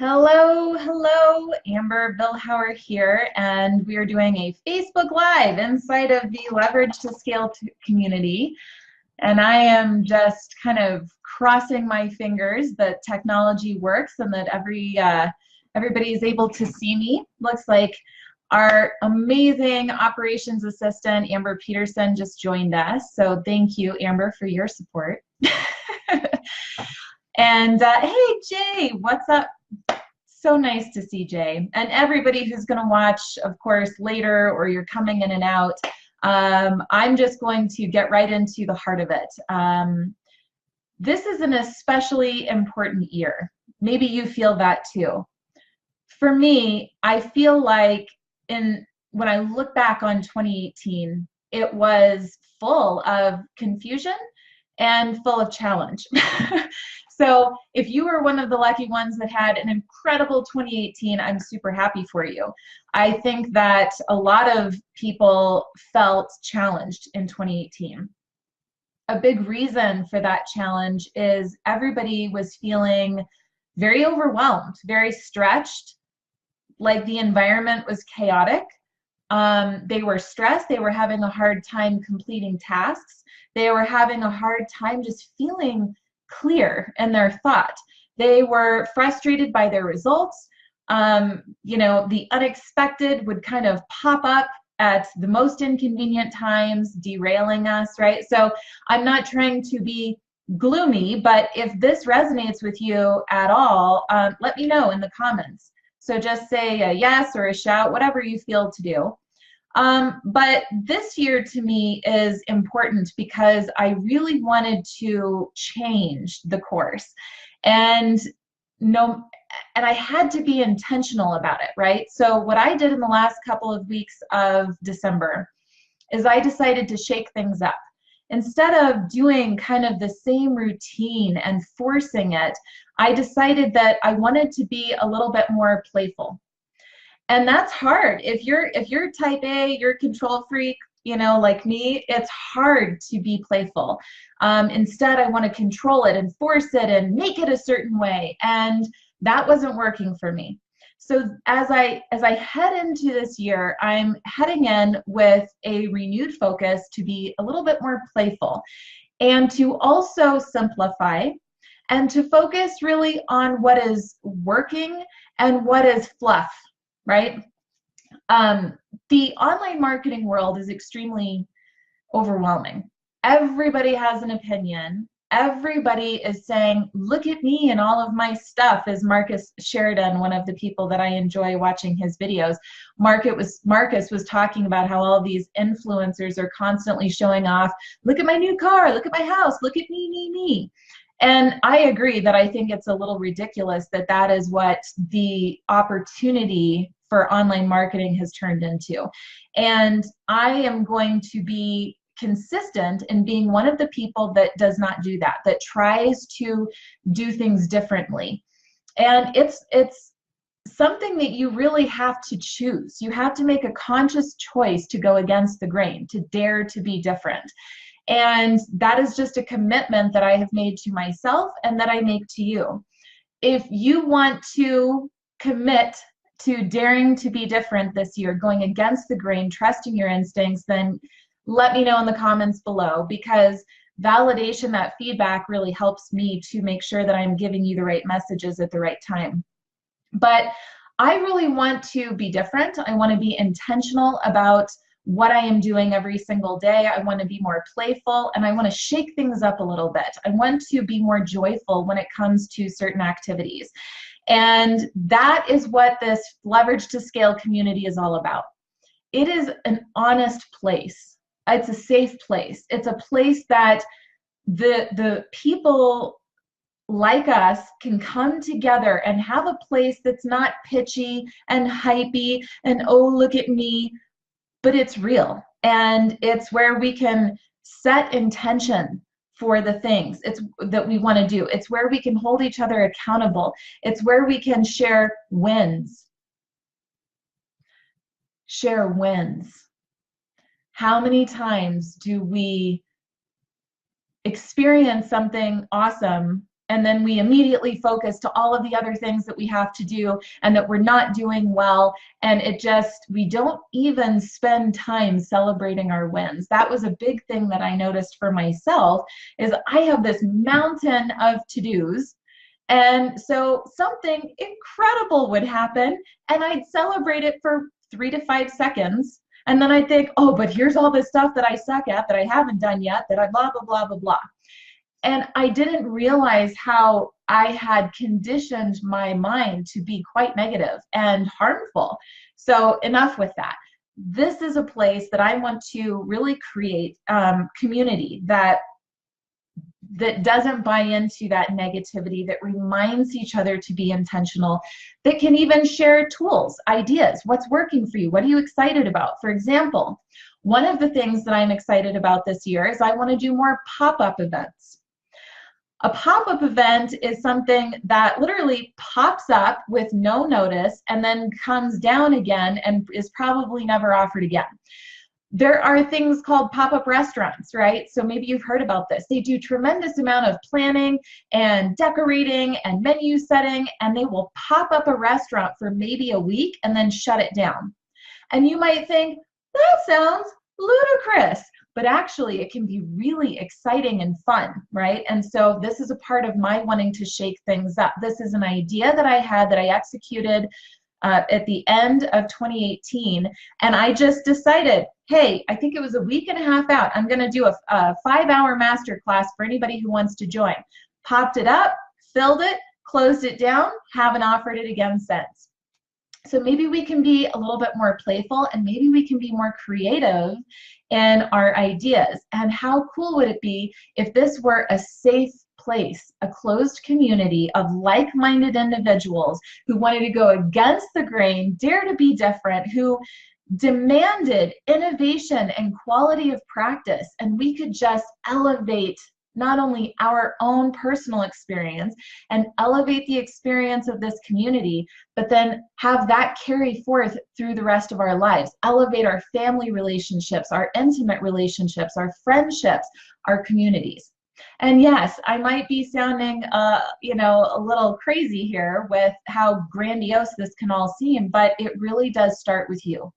Hello, hello, Amber Vilhauer here, and we are doing a Facebook Live inside of the Leverage to Scale community. And I am just kind of crossing my fingers that technology works and that everybody is able to see me. Looks like our amazing operations assistant, Amber Peterson, just joined us. So thank you, Amber, for your support. And hey, Jay, what's up? So nice to see Jay. And everybody who's going to watch, of course, later, or you're coming in and out, I'm just going to get right into the heart of it. This is an especially important year. Maybe you feel that too. For me, I feel like when I look back on 2018, it was full of confusion and full of challenge. So if you were one of the lucky ones that had an incredible 2018, I'm super happy for you. I think that a lot of people felt challenged in 2018. A big reason for that challenge is everybody was feeling very overwhelmed, very stretched, like the environment was chaotic. They were stressed. They were having a hard time completing tasks. They were having a hard time just feeling clear in their thought. They were frustrated by their results. The unexpected would kind of pop up at the most inconvenient times, derailing us, right? So I'm not trying to be gloomy, but if this resonates with you at all, let me know in the comments. So just say a yes or a shout, whatever you feel to do. But this year to me is important because I really wanted to change the course, and I had to be intentional about it, right? So what I did in the last couple of weeks of December is I decided to shake things up. Instead of doing kind of the same routine and forcing it, I decided that I wanted to be a little bit more playful. And that's hard. If you're type A, you're a control freak, like me, it's hard to be playful. Instead, I want to control it and force it and make it a certain way. And that wasn't working for me. So as I head into this year, I'm heading in with a renewed focus to be a little bit more playful and to also simplify and to focus really on what is working and what is fluff. Right? The online marketing world is extremely overwhelming. Everybody has an opinion. Everybody is saying, look at me and all of my stuff, as Marcus Sheridan, one of the people that I enjoy watching his videos. Marcus was talking about how all of these influencers are constantly showing off, look at my new car, look at my house, look at me. And I agree that I think it's a little ridiculous that that is what the opportunity for online marketing has turned into. And I am going to be consistent in being one of the people that does not do that, that tries to do things differently. And it's something that you really have to choose. You have to make a conscious choice to go against the grain, to dare to be different. And that is just a commitment that I have made to myself and that I make to you. If you want to commit to daring to be different this year, going against the grain, trusting your instincts, then let me know in the comments below, because validation, that feedback really helps me to make sure that I'm giving you the right messages at the right time. But I really want to be different. I want to be intentional about what I am doing every single day. I want to be more playful, and I want to shake things up a little bit. I want to be more joyful when it comes to certain activities. And that is what this Leverage to Scale community is all about. It is an honest place. It's a safe place. It's a place that the people like us can come together and have a place that's not pitchy and hypey and, oh, look at me, but it's real. And it's where we can set intention for the things that we want to do. It's where we can hold each other accountable. It's where we can share wins. Share wins. How many times do we experience something awesome and then we immediately focus to all of the other things that we have to do and that we're not doing well. And we don't even spend time celebrating our wins. That was a big thing that I noticed for myself, is I have this mountain of to-dos. And so something incredible would happen and I'd celebrate it for 3 to 5 seconds. And then I'd think, oh, but here's all this stuff that I suck at, that I haven't done yet, that I blah, blah, blah, blah, blah. And I didn't realize how I had conditioned my mind to be quite negative and harmful. So enough with that. This is a place that I want to really create community that doesn't buy into that negativity, that reminds each other to be intentional, that can even share tools, ideas. What's working for you? What are you excited about? For example, one of the things that I'm excited about this year is I want to do more pop-up events. A pop-up event is something that literally pops up with no notice and then comes down again and is probably never offered again. There are things called pop-up restaurants, right? So maybe you've heard about this. They do tremendous amount of planning and decorating and menu setting, and they will pop up a restaurant for maybe a week and then shut it down. And you might think, that sounds ludicrous. But actually, it can be really exciting and fun, right? And so this is a part of my wanting to shake things up. This is an idea that I had that I executed at the end of 2018. And I just decided, hey, I think it was a week and a half out. I'm going to do a 5-hour masterclass for anybody who wants to join. Popped it up, filled it, closed it down, haven't offered it again since. So maybe we can be a little bit more playful, and maybe we can be more creative in our ideas. And how cool would it be if this were a safe place, a closed community of like-minded individuals who wanted to go against the grain, dare to be different, who demanded innovation and quality of practice, and we could just elevate not only our own personal experience and elevate the experience of this community, but then have that carry forth through the rest of our lives, elevate our family relationships, our intimate relationships, our friendships, our communities. And yes, I might be sounding, a little crazy here with how grandiose this can all seem, but it really does start with you.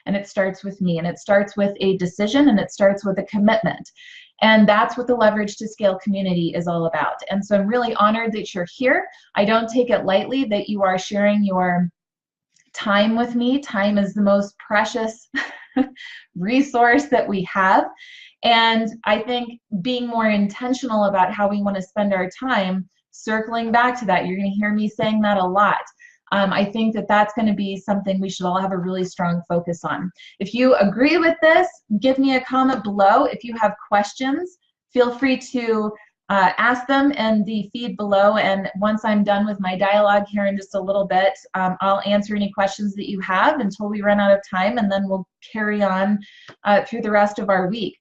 And it starts with me, and it starts with a decision, and it starts with a commitment. And that's what the Leverage to Scale community is all about. And so I'm really honored that you're here. I don't take it lightly that you are sharing your time with me. Time is the most precious resource that we have. And I think being more intentional about how we want to spend our time, circling back to that, you're going to hear me saying that a lot. I think that that's going to be something we should all have a really strong focus on. If you agree with this, give me a comment below. If you have questions, feel free to ask them in the feed below. And once I'm done with my dialogue here in just a little bit, I'll answer any questions that you have until we run out of time, and then we'll carry on through the rest of our week.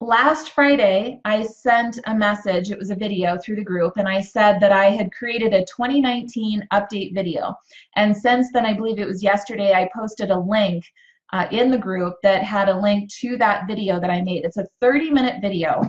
Last Friday, I sent a message, it was a video through the group, and I said that I had created a 2019 update video. And since then, I believe it was yesterday, I posted a link in the group that had a link to that video that I made. It's a 30-minute video.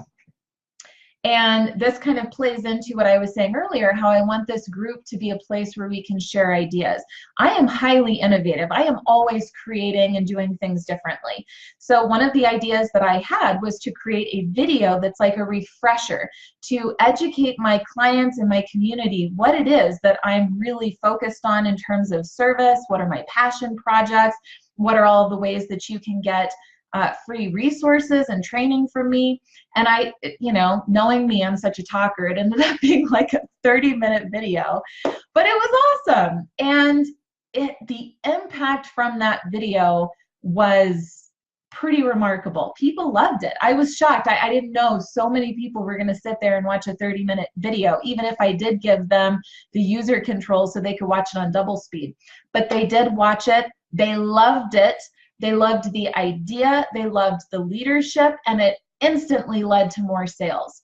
And this kind of plays into what I was saying earlier, how I want this group to be a place where we can share ideas. I am highly innovative. I am always creating and doing things differently. So one of the ideas that I had was to create a video that's like a refresher to educate my clients and my community what it is that I'm really focused on in terms of service, what are my passion projects, what are all the ways that you can get free resources and training from me. And I, knowing me, I'm such a talker, it ended up being like a 30-minute video, but it was awesome. And the impact from that video was pretty remarkable. People loved it. I was shocked. I didn't know so many people were going to sit there and watch a 30-minute video, even if I did give them the user control so they could watch it on double speed. But they did watch it. They loved it. They loved the idea, they loved the leadership, and it instantly led to more sales.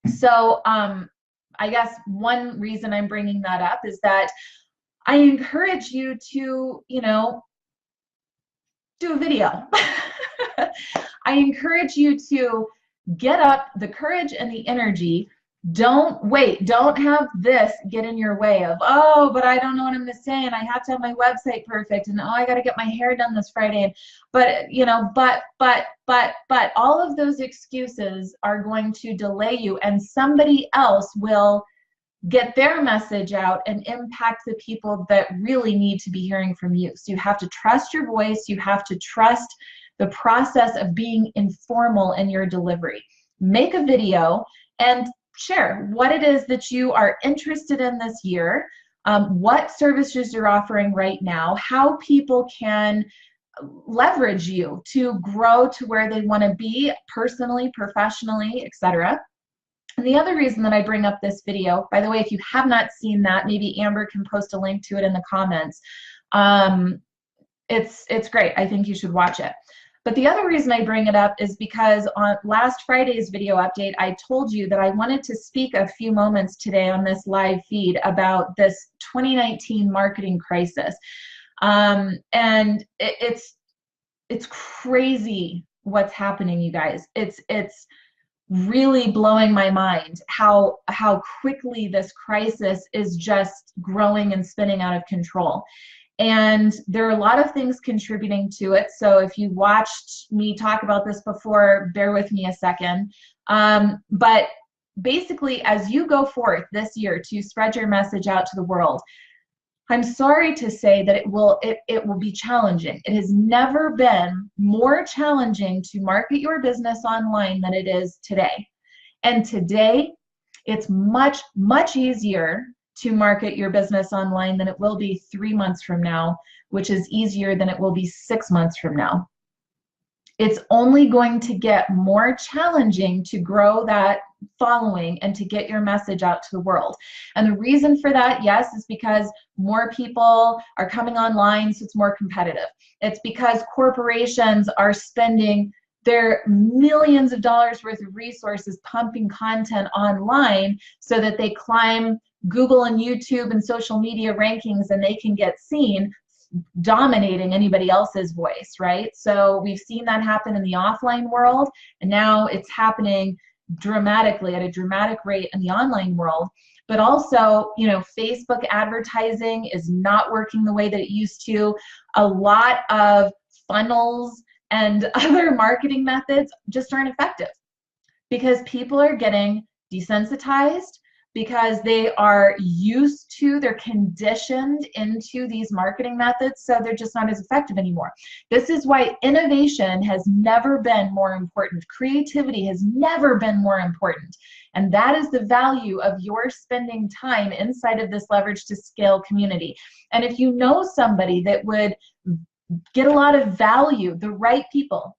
So I guess one reason I'm bringing that up is that I encourage you to, do a video. I encourage you to Get up, the courage and the energy. Don't wait. Don't have this get in your way of, oh, but I don't know what I'm going to say, and I have to have my website perfect, and oh, I got to get my hair done this Friday, and but all of those excuses are going to delay you, and somebody else will get their message out and impact the people that really need to be hearing from you. So you have to trust your voice. You have to trust the process of being informal in your delivery. Make a video and share what it is that you are interested in this year, what services you're offering right now, how people can leverage you to grow to where they want to be personally, professionally, etc. And the other reason that I bring up this video, by the way, if you have not seen that, maybe Amber can post a link to it in the comments. It's great. I think you should watch it. But the other reason I bring it up is because on last Friday's video update, I told you that I wanted to speak a few moments today on this live feed about this 2019 marketing crisis. And it's crazy what's happening, you guys. It's really blowing my mind how quickly this crisis is just growing and spinning out of control. And there are a lot of things contributing to it. So if you watched me talk about this before, bear with me a second. But basically, as you go forth this year to spread your message out to the world, I'm sorry to say that it will be challenging. It has never been more challenging to market your business online than it is today. And today, it's much, much easier to market your business online than it will be 3 months from now, which is easier than it will be 6 months from now. It's only going to get more challenging to grow that following and to get your message out to the world. And the reason for that, yes, is because more people are coming online, so it's more competitive. It's because corporations are spending their millions of dollars worth of resources pumping content online so that they climb Google and YouTube and social media rankings and they can get seen, dominating anybody else's voice, right? So we've seen that happen in the offline world, and now it's happening dramatically at a dramatic rate in the online world. But also, you know, Facebook advertising is not working the way that it used to. A lot of funnels and other marketing methods just aren't effective because people are getting desensitized, because they are used to, they're conditioned into these marketing methods, so they're just not as effective anymore. This is why innovation has never been more important. Creativity has never been more important. And that is the value of your spending time inside of this Leverage to Scale community. And if you know somebody that would get a lot of value, the right people,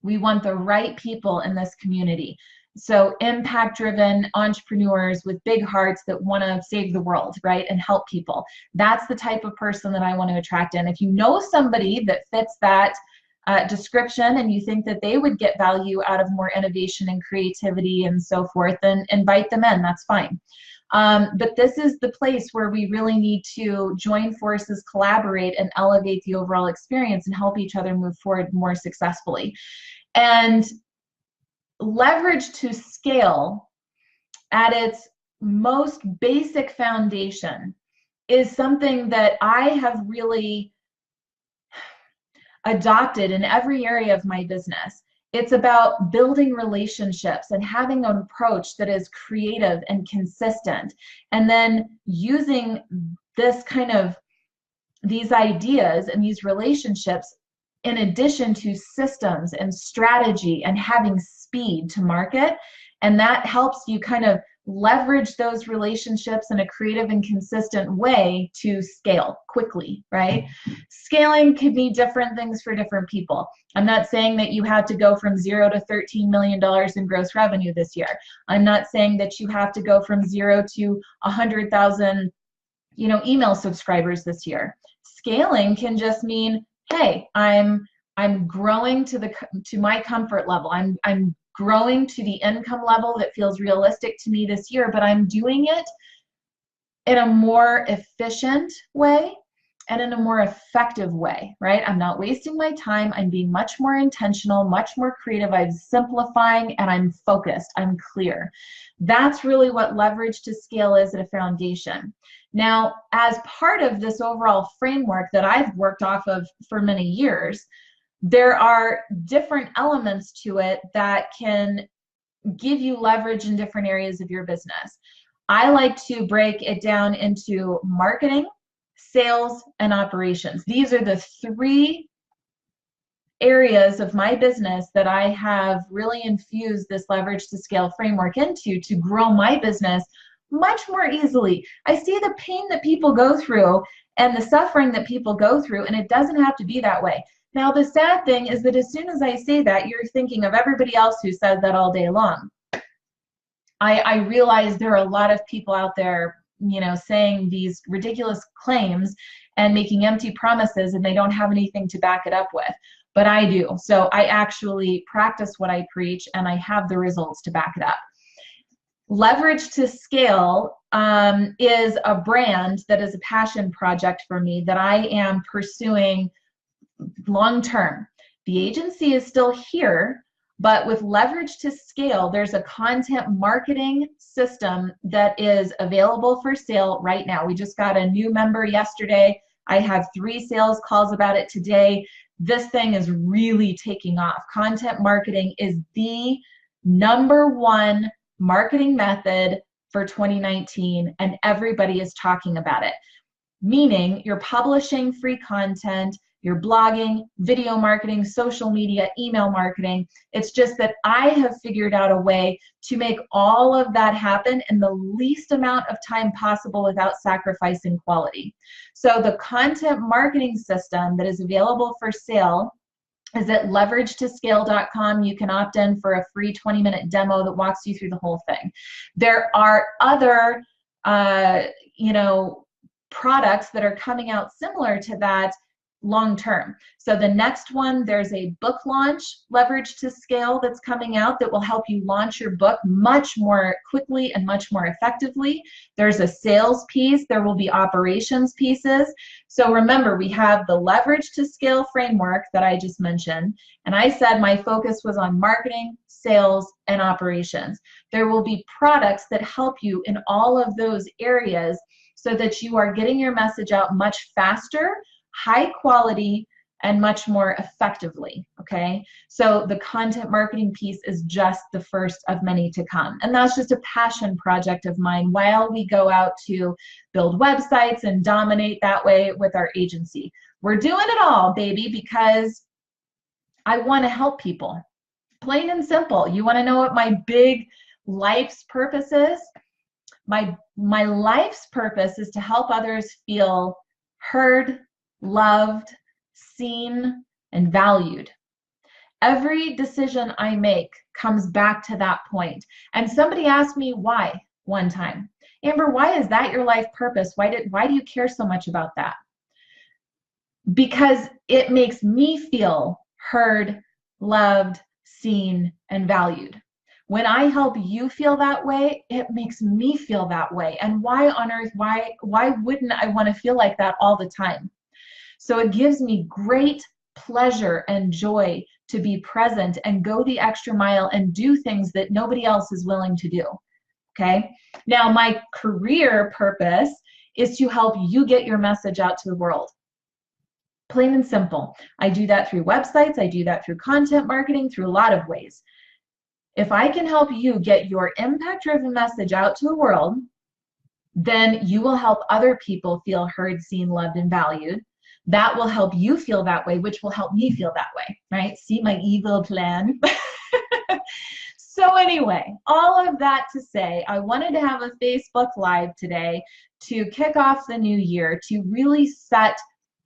we want the right people in this community. So impact-driven entrepreneurs with big hearts that want to save the world, right, and help people. That's the type of person that I want to attract in. If you know somebody that fits that description and you think that they would get value out of more innovation and creativity and so forth, then invite them in. That's fine. But this is the place where we really need to join forces, collaborate, and elevate the overall experience and help each other move forward more successfully. And Leverage to Scale, at its most basic foundation, is something that I have really adopted in every area of my business. It's about building relationships and having an approach that is creative and consistent, and then using these ideas and these relationships in addition to systems and strategy and having speed to market. And that helps you kind of leverage those relationships in a creative and consistent way to scale quickly, right? Scaling could be different things for different people. I'm not saying that you have to go from 0 to $13 million in gross revenue this year. I'm not saying that you have to go from 0 to 100,000, email subscribers this year. Scaling can just mean, hey, I'm growing to my comfort level. I'm growing to the income level that feels realistic to me this year, but I'm doing it in a more efficient way and in a more effective way, right? I'm not wasting my time. I'm being much more intentional, much more creative. I'm simplifying and I'm focused. I'm clear. That's really what leverage to scale is at a foundation. Now, as part of this overall framework that I've worked off of for many years, there are different elements to it that can give you leverage in different areas of your business. I like to break it down into marketing, sales, and operations. These are the three areas of my business that I have really infused this leverage to scale framework into to grow my business much more easily. I see the pain that people go through and the suffering that people go through, and it doesn't have to be that way. Now, the sad thing is that as soon as I say that, you're thinking of everybody else who says that all day long. I realize there are a lot of people out there, you know, saying these ridiculous claims and making empty promises, and they don't have anything to back it up with. But I do. So I actually practice what I preach, and I have the results to back it up. Leverage to Scale is a brand that is a passion project for me that I am pursuing long term. The agency is still here, but with Leverage to Scale, there's a content marketing system that is available for sale right now. We just got a new member yesterday. I have 3 sales calls about it today. This thing is really taking off. Content marketing is the #1 marketing method for 2019, and everybody is talking about it. Meaning you're publishing free content, you're blogging, video marketing, social media, email marketing. It's just that I have figured out a way to make all of that happen in the least amount of time possible without sacrificing quality. So the content marketing system that is available for sale is at leverage2scale.com. You can opt in for a free 20-minute demo that walks you through the whole thing. There are other, products that are coming out similar to that long term. So the next one, there's a book launch, Leverage to Scale, that's coming out that will help you launch your book much more quickly and much more effectively. There's a sales piece. There will be operations pieces. So remember, we have the Leverage to Scale framework that I just mentioned, and I said my focus was on marketing, sales, and operations. There will be products that help you in all of those areas so that you are getting your message out much faster, high quality, and much more effectively, okay? So the content marketing piece is just the first of many to come. And that's just a passion project of mine while we go out to build websites and dominate that way with our agency. We're doing it all, baby, because I want to help people. Plain and simple. You want to know what my big life's purpose is? My life's purpose is to help others feel heard, loved, seen, and valued. Every decision I make comes back to that point. And somebody asked me why one time. Amber, why is that your life purpose? Why do you care so much about that? Because it makes me feel heard, loved, seen, and valued. When I help you feel that way, it makes me feel that way. And why on earth, why wouldn't I want to feel like that all the time? So it gives me great pleasure and joy to be present and go the extra mile and do things that nobody else is willing to do, okay? Now, my career purpose is to help you get your message out to the world. Plain and simple. I do that through websites. I do that through content marketing, through a lot of ways. If I can help you get your impact-driven message out to the world, then you will help other people feel heard, seen, loved, and valued. That will help you feel that way, which will help me feel that way, right? See my evil plan? So anyway, all of that to say, I wanted to have a Facebook Live today to kick off the new year, to really set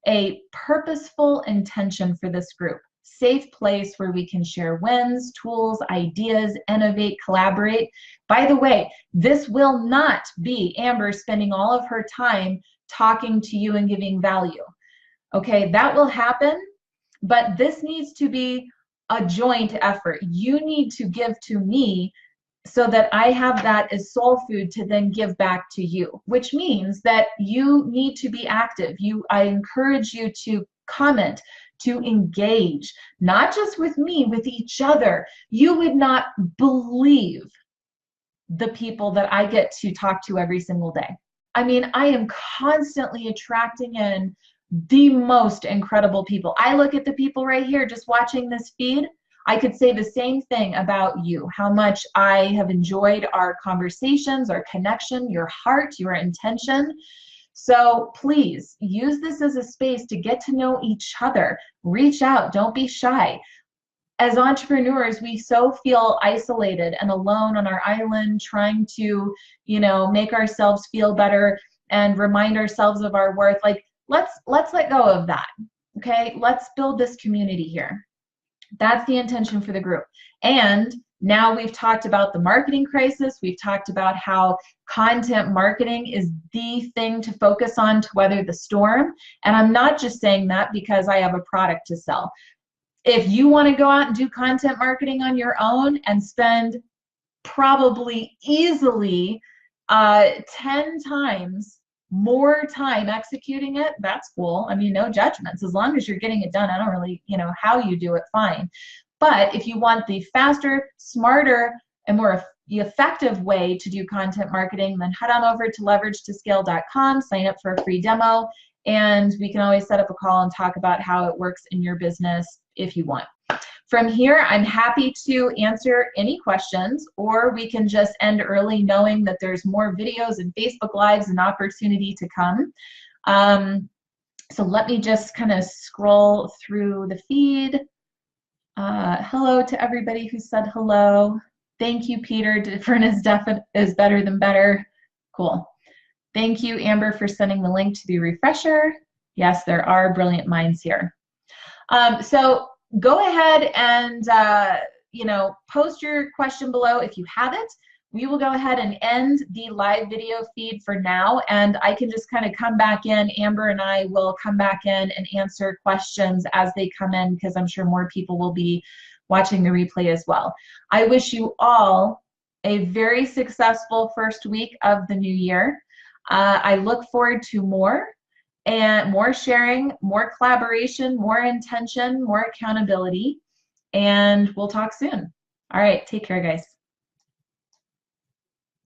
a purposeful intention for this group. Safe place where we can share wins, tools, ideas, innovate, collaborate. By the way, this will not be Amber spending all of her time talking to you and giving value. Okay, that will happen, but this needs to be a joint effort. You need to give to me so that I have that as soul food to then give back to you, which means that you need to be active. I encourage you to comment, to engage, not just with me, with each other. You would not believe the people that I get to talk to every single day. I mean, I am constantly attracting in the most incredible people. I look at the people right here just watching this feed. I could say the same thing about you, how much I have enjoyed our conversations, our connection, your heart, your intention. So please use this as a space to get to know each other. Reach out, don't be shy. As entrepreneurs, we so feel isolated and alone on our island, trying to, make ourselves feel better and remind ourselves of our worth. Like, let's let go of that. Okay, let's build this community here. That's the intention for the group. And now we've talked about the marketing crisis. We've talked about how content marketing is the thing to focus on to weather the storm. And I'm not just saying that because I have a product to sell. If you want to go out and do content marketing on your own and spend probably easily 10 times more time executing it, that's cool. I mean, no judgments. As long as you're getting it done, I don't really, how you do it, fine. But if you want the faster, smarter, and more effective way to do content marketing, then head on over to leverage2scale.com, sign up for a free demo, and we can always set up a call and talk about how it works in your business if you want. From here, I'm happy to answer any questions, or we can just end early knowing that there's more videos and Facebook Lives and opportunity to come. So let me just kind of scroll through the feed. Hello to everybody who said hello. Thank you, Peter. Different is better than better. Cool. Thank you, Amber, for sending the link to the refresher. Yes, there are brilliant minds here. So go ahead and post your question below if you have it. We will go ahead and end the live video feed for now, and I can just kind of come back in. Amber and I will come back in and answer questions as they come in, because I'm sure more people will be watching the replay as well. I wish you all a very successful first week of the new year. I look forward to more sharing, more collaboration, more intention, more accountability, and we'll talk soon. All right, take care, guys.